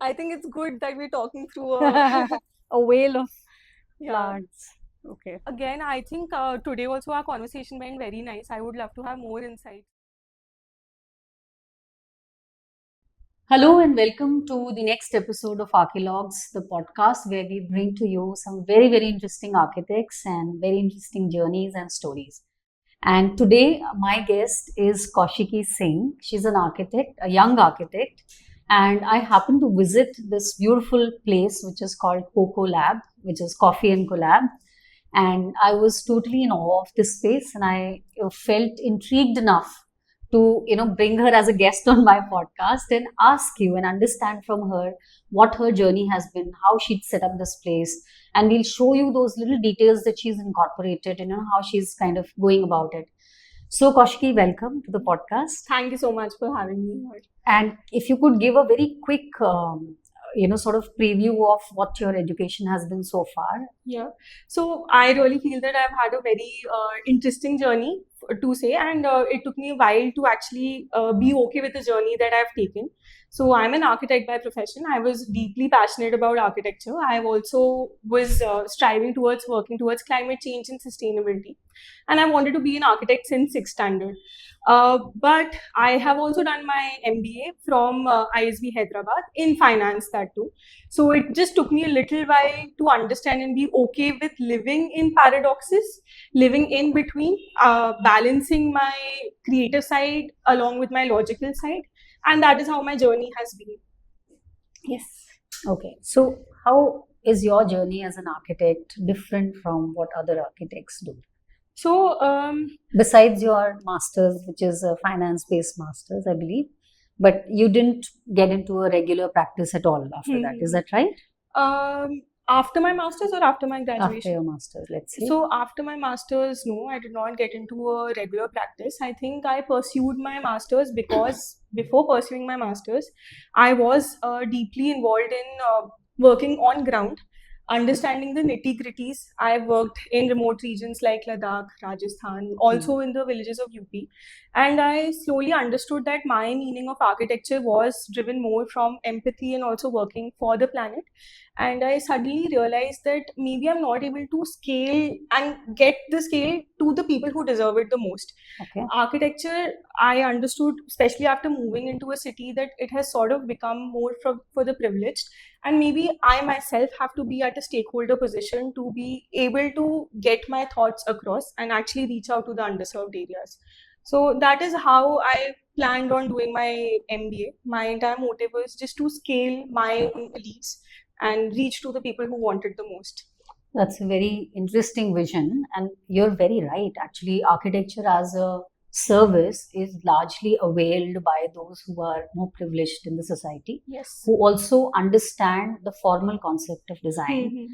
I think it's good that we're talking through a A whale of yeah. plants. Okay. Again, I think today also our conversation went very nice. I would love to have more insights. Hello and welcome to the next episode of Archilogues, the podcast where we bring to you some very, very interesting architects and very interesting journeys and stories. And today, my guest is Kaushikee Singh. She's an architect, a young architect, and I happened to visit this beautiful place which is called Coco Lab, which is Coffee and Collab. And I was totally in awe of this space, and I felt intrigued enough to bring her as a guest on my podcast and ask you and understand from her what her journey has been, how she'd set up this place, and we'll show you those little details that she's incorporated, how she's kind of going about it. So, Kaushikee, welcome to the podcast. Thank you so much for having me here. And if you could give a very quick, sort of preview of what your education has been so far. Yeah. So I really feel that I've had a very interesting journey to say, and it took me a while to actually be okay with the journey that I've taken. So I'm an architect by profession. I was deeply passionate about architecture. I also was striving towards working towards climate change and sustainability, and I wanted to be an architect since sixth standard. But I have also done my MBA from ISB Hyderabad in finance, that too. So it just took me a little while to understand and be okay with living in paradoxes, living in between, balancing my creative side along with my logical side. And that is how my journey has been. Yes. Okay. So how is your journey as an architect different from what other architects do? So, besides your master's, which is a finance-based master's, I believe, but you didn't get into a regular practice at all after that. Is that right? After my master's or after my graduation? After your master's, let's say. So after my master's, no, I did not get into a regular practice. I think I pursued my master's because before pursuing my master's, I was deeply involved in working on ground, understanding the nitty-gritties. I worked in remote regions like Ladakh, Rajasthan, also in the villages of UP. And I slowly understood that my meaning of architecture was driven more from empathy and also working for the planet. And I suddenly realized that maybe I'm not able to scale and get the scale to the people who deserve it the most. Okay. Architecture, I understood, especially after moving into a city, that it has sort of become more for the privileged. And maybe I myself have to be at a stakeholder position to be able to get my thoughts across and actually reach out to the underserved areas. So that is how I planned on doing my MBA. My entire motive was just to scale my own beliefs and reach to the people who wanted the most. That's a very interesting vision, and you're very right. Actually, architecture as a service is largely availed by those who are more privileged in the society, yes, who also understand the formal concept of design.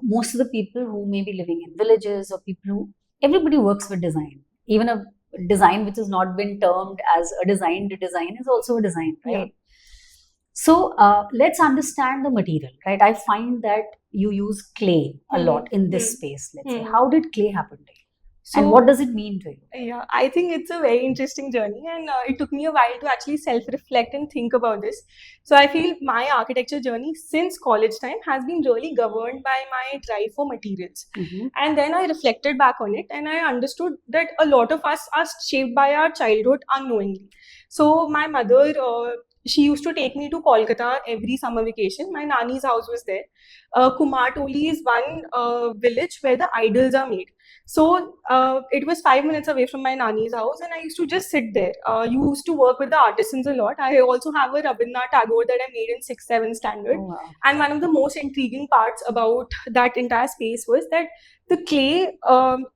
Most of the people who may be living in villages or people who, everybody works with design. Even a design which has not been termed as a design is also a design, right? Yeah. So let's understand the material, right? I find that you use clay a lot in this space. Let's say, how did clay happen to you? So, and what does it mean to you? Yeah, I think it's a very interesting journey, and it took me a while to actually self-reflect and think about this. So I feel my architecture journey since college time has been really governed by my drive for materials. And then I reflected back on it, and I understood that a lot of us are shaped by our childhood unknowingly. So my mother, she used to take me to Kolkata every summer vacation. My nanny's house was there. Kumartoli is one village where the idols are made. So it was 5 minutes away from my nanny's house, and I used to just sit there. Used to work with the artisans a lot. I also have a Rabindranath Tagore that I made in 6th, 7th standard. Oh, wow. And one of the most intriguing parts about that entire space was that the clay,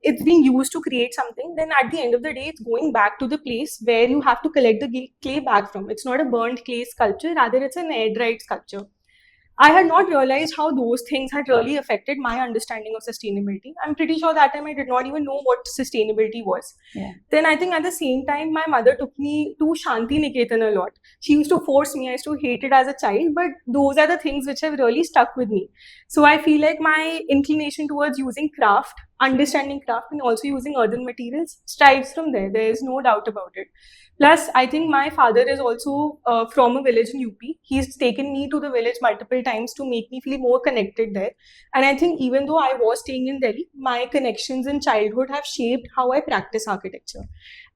it's being used to create something. Then at the end of the day, it's going back to the place where you have to collect the clay back from. It's not a burnt clay sculpture, rather it's an air-dried sculpture. I had not realized how those things had really affected my understanding of sustainability. I'm pretty sure that time I did not even know what sustainability was. Yeah. Then I think at the same time, my mother took me to Shanti Niketan a lot. She used to force me. I used to hate it as a child, but those are the things which have really stuck with me. So I feel like my inclination towards using craft, understanding craft and also using earthen materials strives from there. There is no doubt about it. Plus, I think my father is also from a village in UP. He's taken me to the village multiple times to make me feel more connected there. And I think even though I was staying in Delhi, my connections in childhood have shaped how I practice architecture.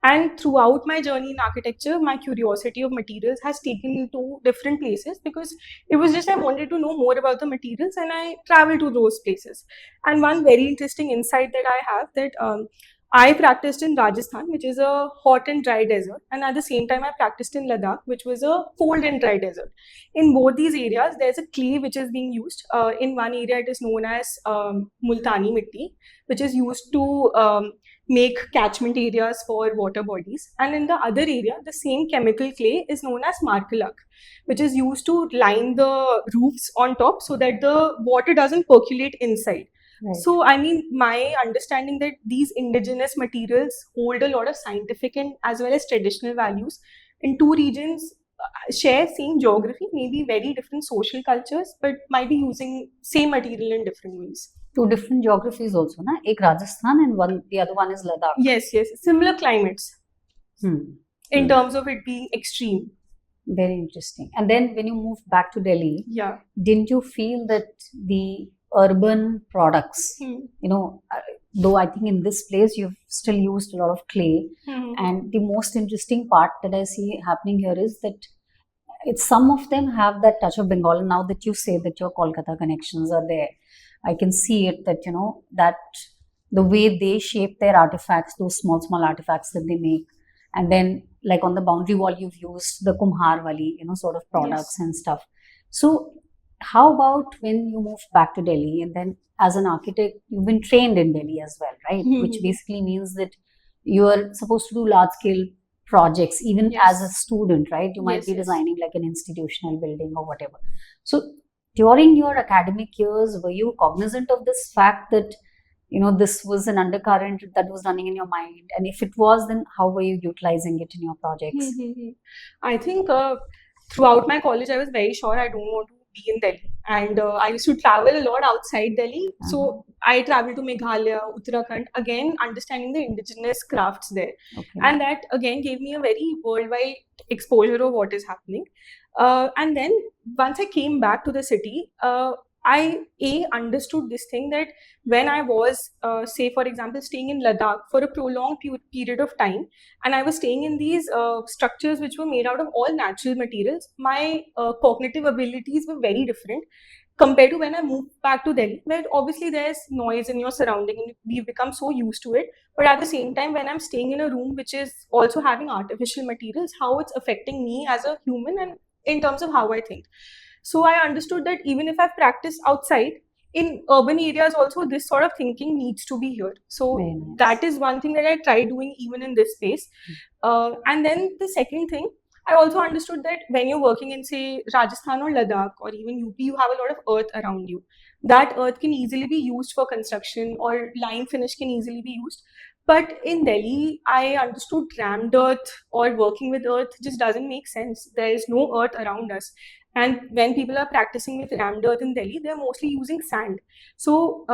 And throughout my journey in architecture, my curiosity of materials has taken me to different places because it was just I wanted to know more about the materials and I traveled to those places. And one very interesting insight that I have that I practiced in Rajasthan, which is a hot and dry desert, and at the same time I practiced in Ladakh, which was a cold and dry desert. In both these areas, there's a clay which is being used. In one area, it is known as multani mitti, which is used to make catchment areas for water bodies. And in the other area, the same chemical clay is known as Archilogues, which is used to line the roofs on top so that the water doesn't percolate inside. Right. So, I mean, my understanding that these indigenous materials hold a lot of scientific and as well as traditional values in two regions share same geography, maybe very different social cultures, but might be using same material in different ways. Two different geographies also, na? Ek Rajasthan and the other one is Ladakh. Yes, similar climates in terms of it being extreme. Very interesting. And then when you moved back to Delhi, Yeah. didn't you feel that the urban products, though I think in this place you've still used a lot of clay, and the most interesting part that I see happening here is that some of them have that touch of Bengal. Now that you say that your Kolkata connections are there, I can see it that, that the way they shape their artifacts, those small artifacts that they make, and then like on the boundary wall, you've used the Kumhar Wali, sort of products and stuff. So how about when you moved back to Delhi and then as an architect, you've been trained in Delhi as well, right? Which basically means that you are supposed to do large scale projects, even as a student, right? You might be designing like an institutional building or whatever. So during your academic years, were you cognizant of this fact that, this was an undercurrent that was running in your mind? And if it was, then how were you utilizing it in your projects? I think throughout my college, I was very sure I don't want to be in Delhi. And I used to travel a lot outside Delhi. So I traveled to Meghalaya, Uttarakhand, again, understanding the indigenous crafts there. Okay. And that again gave me a very worldwide exposure of what is happening. And then once I came back to the city, I understood this thing that when I was, say, for example, staying in Ladakh for a prolonged period of time, and I was staying in these structures which were made out of all natural materials, my cognitive abilities were very different compared to when I moved back to Delhi, where obviously there's noise in your surrounding and we've become so used to it. But at the same time, when I'm staying in a room which is also having artificial materials, how it's affecting me as a human and in terms of how I think. So I understood that even if I've practiced outside, in urban areas also this sort of thinking needs to be here. So that is one thing that I try doing even in this space. And then the second thing, I also understood that when you're working in, say, Rajasthan or Ladakh or even UP, you have a lot of earth around you. That earth can easily be used for construction or line finish can easily be used. But in Delhi, I understood rammed earth or working with earth just doesn't make sense. There is no earth around us. And when people are practicing with rammed earth in Delhi, they're mostly using sand. So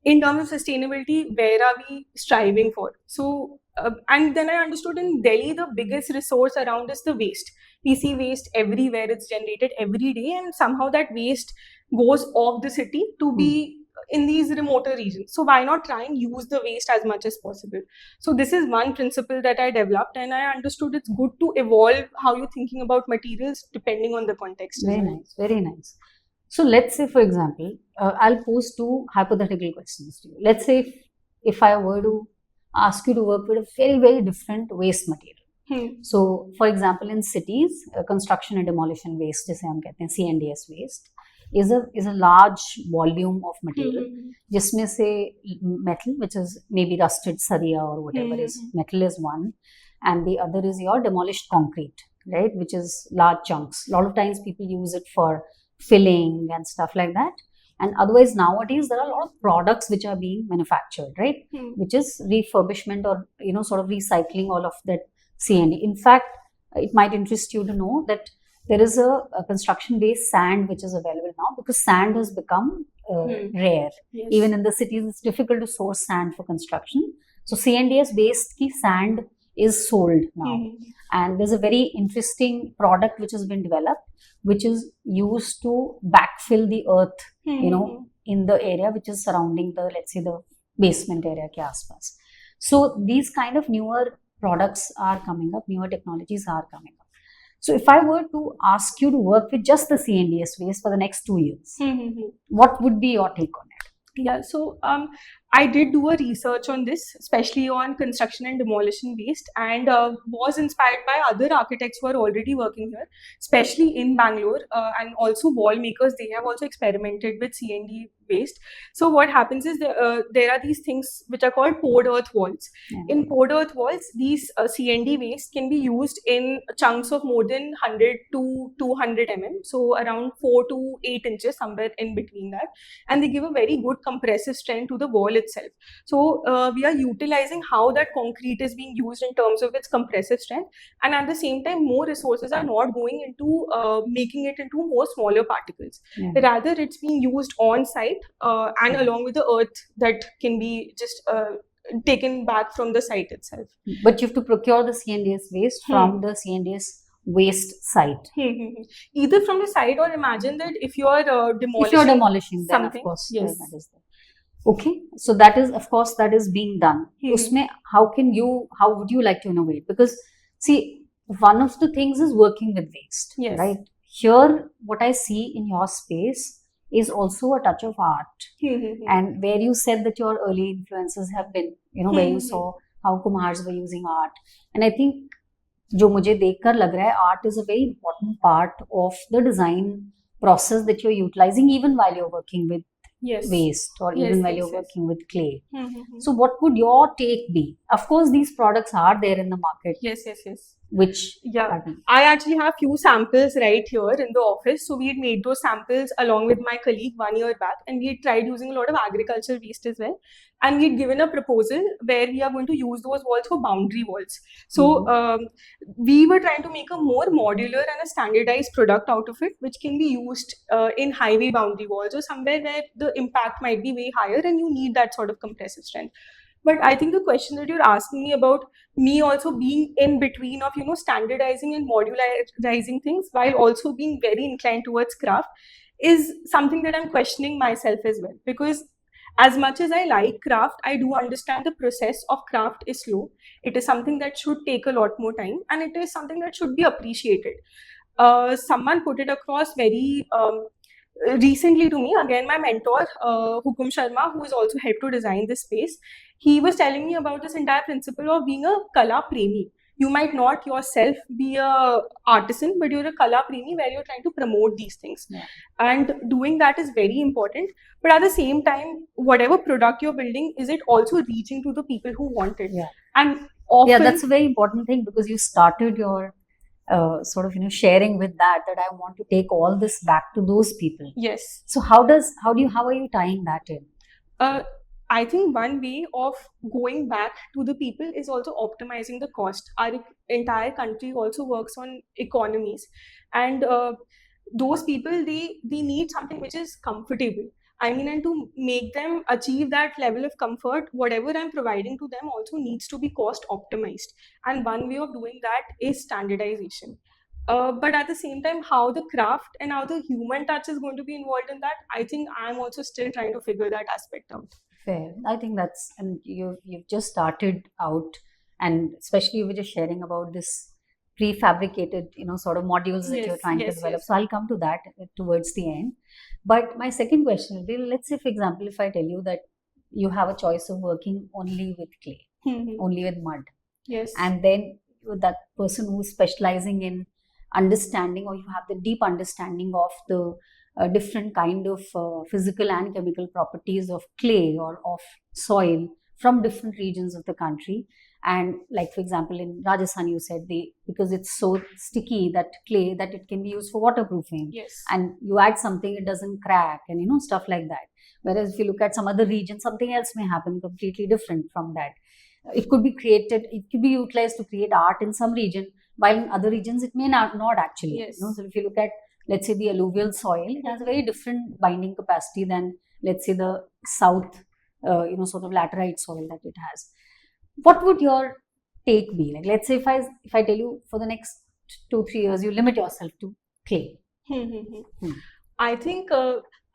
in terms of sustainability, where are we striving for? So, and then I understood in Delhi, the biggest resource around is the waste. We see waste everywhere, it's generated every day, and somehow that waste goes off the city to be in these remoter regions. So why not try and use the waste as much as possible? So this is one principle that I developed, and I understood it's good to evolve how you're thinking about materials depending on the context. Very nice, very nice. So let's say, for example, I'll pose two hypothetical questions to you. Let's say if I were to ask you to work with a very, very different waste material. So, for example, in cities, construction and demolition waste, जैसे हम कहते हैं C&DS waste, is a large volume of material. जिसमें से metal, which is maybe rusted saria or whatever is metal is one, and the other is your demolished concrete, right? Which is large chunks. A lot of times people use it for filling and stuff like that. And otherwise, nowadays, there are a lot of products which are being manufactured, right? Which is refurbishment or, sort of recycling all of that C&D. In fact, it might interest you to know that there is a construction-based sand which is available now because sand has become rare. Yes. Even in the cities, it's difficult to source sand for construction. So CNDS based ki sand is sold now. And there's a very interesting product which has been developed, which is used to backfill the earth, in the area which is surrounding the, let's say, the basement area ke aspas. So these kind of newer products are coming up, newer technologies are coming up. So if I were to ask you to work with just the CNDS waste for the next 2 years, what would be your take on it? Yeah, so I did do a research on this, especially on construction and demolition waste, and was inspired by other architects who are already working here, especially in Bangalore, and also wall makers. They have also experimented with CND waste. So what happens is there are these things which are called poured earth walls. In poured earth walls, these CND waste can be used in chunks of more than 100 to 200 so around 4 to 8 inches, somewhere in between that, and they give a very good compressive strength to the wall itself. So we are utilizing how that concrete is being used in terms of its compressive strength, and at the same time more resources are not going into making it into more smaller particles. Rather, it's being used on site and along with the earth that can be just taken back from the site itself. But you have to procure the CNDS waste from the CNDS waste site. Either from the site, or imagine that if you are demolishing then something, of course, yes. that is there. Okay, so that is, of course, that is being done. Usme, how would you like to innovate? Because see, one of the things is working with waste, right? Here, what I see in your space is also a touch of art. And where you said that your early influences have been, where you saw how Kumars were using art. And I think जो मुझे देखकर लग रहा है, art is a very important part of the design process that you're utilizing even while you're working with waste, or even while you're working with clay. So what would your take be? Of course, these products are there in the market. Yes. Which I actually have few samples right here in the office. So we had made those samples along with my colleague 1 year back, and we had tried using a lot of agricultural waste as well. And we had given a proposal where we are going to use those walls for boundary walls. So we were trying to make a more modular and a standardized product out of it, which can be used in highway boundary walls or somewhere where the impact might be way higher and you need that sort of compressive strength. But I think the question that you're asking me about me also being in between of, standardizing and modularizing things while also being very inclined towards craft is something that I'm questioning myself as well. Because as much as I like craft, I do understand the process of craft is slow. It is something that should take a lot more time, and it is something that should be appreciated. Someone put it across very recently to me, again my mentor Hukum Sharma, who has also helped to design this space. He was telling me about this entire principle of being a kala premi. You might not yourself be a artisan, but you're a kala premi where you're trying to promote these things. And doing that is very important. But at the same time, whatever product you're building, is it also reaching to the people who want it? And often, that's a very important thing, because you started your sort of sharing with that I want to take all this back to those people. Yes. So how are you tying that in? I think one way of going back to the people is also optimizing the cost. Our entire country also works on economies, and those people they need something which is comfortable. I mean, and to make them achieve that level of comfort, whatever I'm providing to them also needs to be cost optimized. And one way of doing that is standardization. But at the same time, how the craft and how the human touch is going to be involved in that, I think I'm also still trying to figure that aspect out. Fair. I think that's, and you've just started out, and especially you were just sharing about this prefabricated, sort of modules that you're trying to develop. So I'll come to that towards the end. But my second question will be, let's say, for example, if I tell you that you have a choice of working only with clay, only with mud. Yes. And then that person who's specializing in understanding, or you have the deep understanding of the different kind of physical and chemical properties of clay or of soil from different regions of the country. And like, for example, in Rajasthan, you said because it's so sticky, that clay, that it can be used for waterproofing. Yes. And you add something, it doesn't crack, and stuff like that. Whereas if you look at some other region, something else may happen completely different from that. It could be created, it could be utilized to create art in some region, while in other regions it may not actually. Yes. So if you look at, let's say, the alluvial soil, it has a very different binding capacity than let's say the south, sort of laterite soil that it has. What would your take be? Like, let's say if I tell you for the next 2-3 years, you limit yourself to clay. Hmm. I think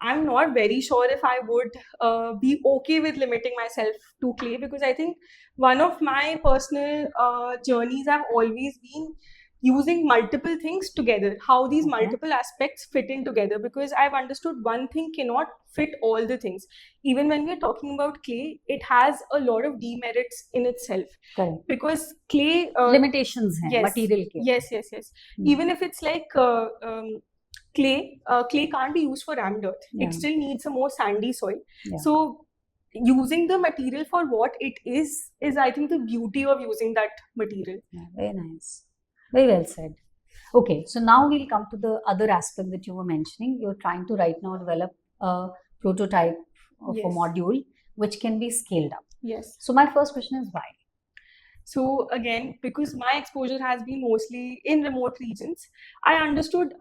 I'm not very sure if I would be okay with limiting myself to clay, because I think one of my personal journeys have always been using multiple things together, how these Okay. multiple aspects fit in together, because I've understood one thing cannot fit all the things. Even when we're talking about clay, it has a lot of demerits in itself, Correct. because clay Limitations हैं yes, material के. yes. Hmm. Even if it's like clay can't be used for rammed earth. Yeah. It still needs a more sandy soil. Yeah. So using the material for what it is I think the beauty of using that material. Yeah, very nice. Very well said. Okay, so now we'll come to the other aspect that you were mentioning. You're trying to right now develop a prototype of a Yes. module which can be scaled up. Yes. So my first question is why? So again, because my exposure has been mostly in remote regions, I understood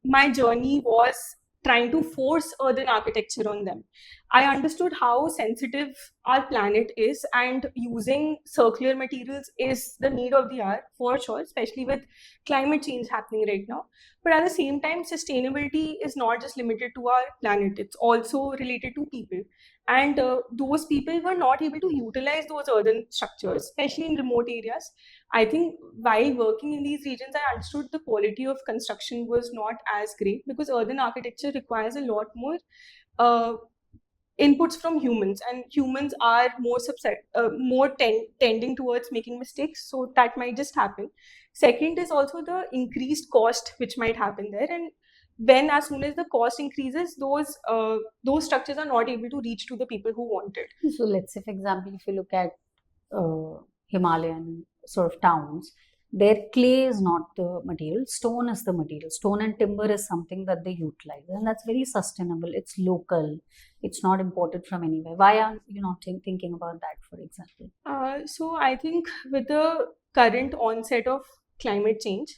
my journey was trying to force earthen architecture on them. I understood how sensitive our planet is, and using circular materials is the need of the hour for sure, especially with climate change happening right now. But at the same time, sustainability is not just limited to our planet, it's also related to people. And those people were not able to utilize those earthen structures, especially in remote areas. I think while working in these regions, I understood the quality of construction was not as great, because earthen architecture requires a lot more uh, inputs from humans, and humans are more tending towards making mistakes, so that might just happen. Second is also the increased cost which might happen there, and when as soon as the cost increases, those structures are not able to reach to the people who want it. So let's say, for example, if you look at Himalayan sort of towns, their clay is not the material, stone is the material. Stone and timber is something that they utilize, and that's very sustainable. It's local, it's not imported from anywhere. Why are you not thinking about that, for example? So I think with the current onset of climate change,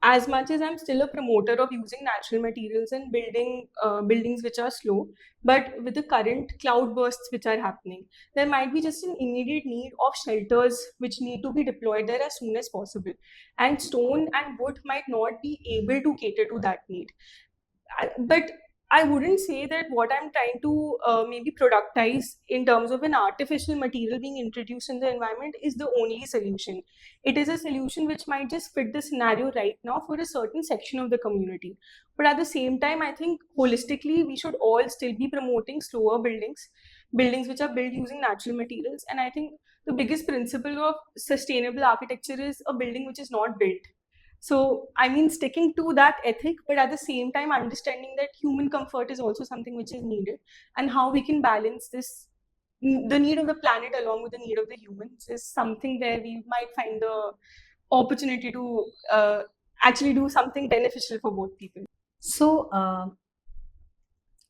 as much as I'm still a promoter of using natural materials and building buildings which are slow, but with the current cloud bursts which are happening, there might be just an immediate need of shelters which need to be deployed there as soon as possible. And stone and wood might not be able to cater to that need. But I wouldn't say that what I'm trying to maybe productize in terms of an artificial material being introduced in the environment is the only solution. It is a solution which might just fit the scenario right now for a certain section of the community. But at the same time, I think holistically, we should all still be promoting slower buildings, buildings which are built using natural materials. And I think the biggest principle of sustainable architecture is a building which is not built. So, I mean, sticking to that ethic, but at the same time, understanding that human comfort is also something which is needed, and how we can balance this, the need of the planet along with the need of the humans, is something where we might find the opportunity to actually do something beneficial for both people. So,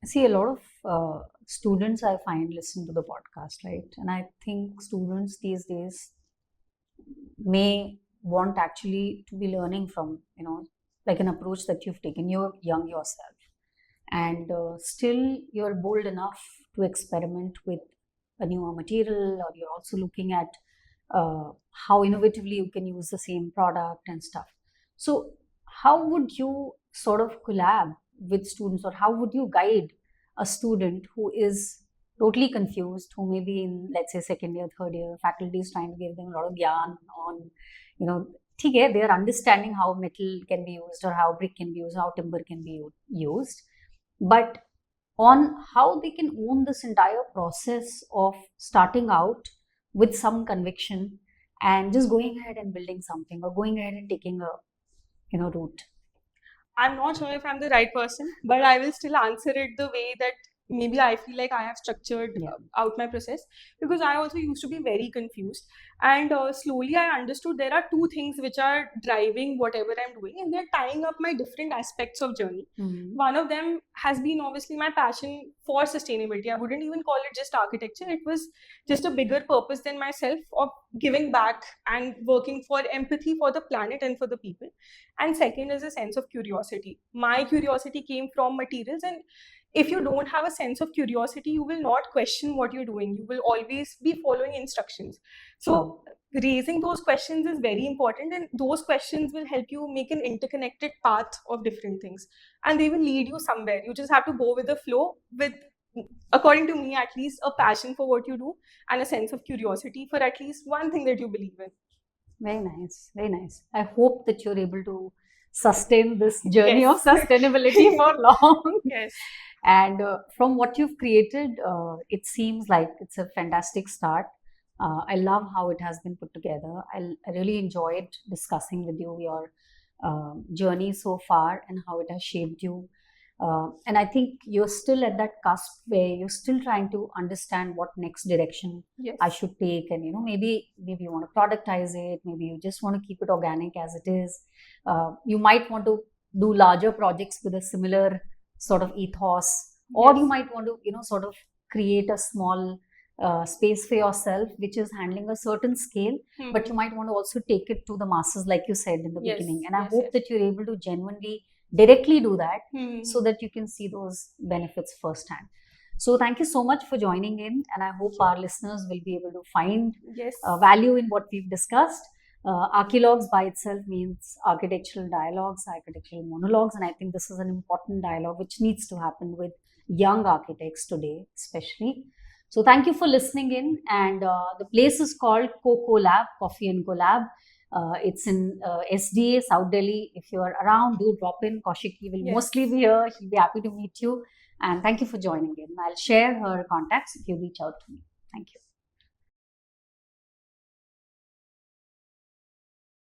see, a lot of students I find listen to the podcast, right? And I think students these days may want actually to be learning from, like an approach that you've taken. You're young yourself, and still you're bold enough to experiment with a newer material, or you're also looking at how innovatively you can use the same product and stuff. So, how would you sort of collab with students, or how would you guide a student who is totally confused, who may be in, let's say, second year, third year, faculty is trying to give them a lot of yarn on, ठीक है, they are understanding how metal can be used, or how brick can be used, how timber can be used, but on how they can own this entire process of starting out with some conviction and just going ahead and building something, or going ahead and taking a route. I'm not sure if I'm the right person, but I will still answer it the way that maybe I feel like I have structured out my process, because I also used to be very confused, and slowly I understood there are two things which are driving whatever I'm doing, and they're tying up my different aspects of journey. One of them has been obviously my passion for sustainability. I wouldn't even call it just architecture. It was just a bigger purpose than myself of giving back and working for empathy for the planet and for the people. And second is a sense of curiosity. My curiosity came from materials, and if you don't have a sense of curiosity, you will not question what you're doing. You will always be following instructions. So raising those questions is very important, and those questions will help you make an interconnected path of different things, and they will lead you somewhere. You just have to go with the flow with, according to me at least, a passion for what you do and a sense of curiosity for at least one thing that you believe in. Very nice, very nice. I hope that you're able to sustain this journey Yes. of sustainability for long. Yes. And from what you've created, it seems like it's a fantastic start. I love how it has been put together. I really enjoyed discussing with you your journey so far and how it has shaped you. And I think you're still at that cusp where you're still trying to understand what next direction Yes. I should take, and maybe you want to productize it, maybe you just want to keep it organic as it is. You might want to do larger projects with a similar sort of ethos, or Yes. you might want to sort of create a small space for yourself which is handling a certain scale, but you might want to also take it to the masses, like you said in the Yes, beginning. And I yes, hope yes. that you're able to genuinely directly do that, so Hmm. that you can see those benefits firsthand. So thank you so much for joining in, and I hope our listeners will be able to find Yes. value in what we've discussed. Archilogues by itself means architectural dialogues, architectural monologues, and I think this is an important dialogue which needs to happen with young architects today, especially. So thank you for listening in, and the place is called Coco Lab, Coffee and Collab. It's in SDA, South Delhi. If you're around, do drop in. Kaushikee will Yes. mostly be here. She'll be happy to meet you. And thank you for joining in. I'll share her contacts if you reach out to me. Thank you.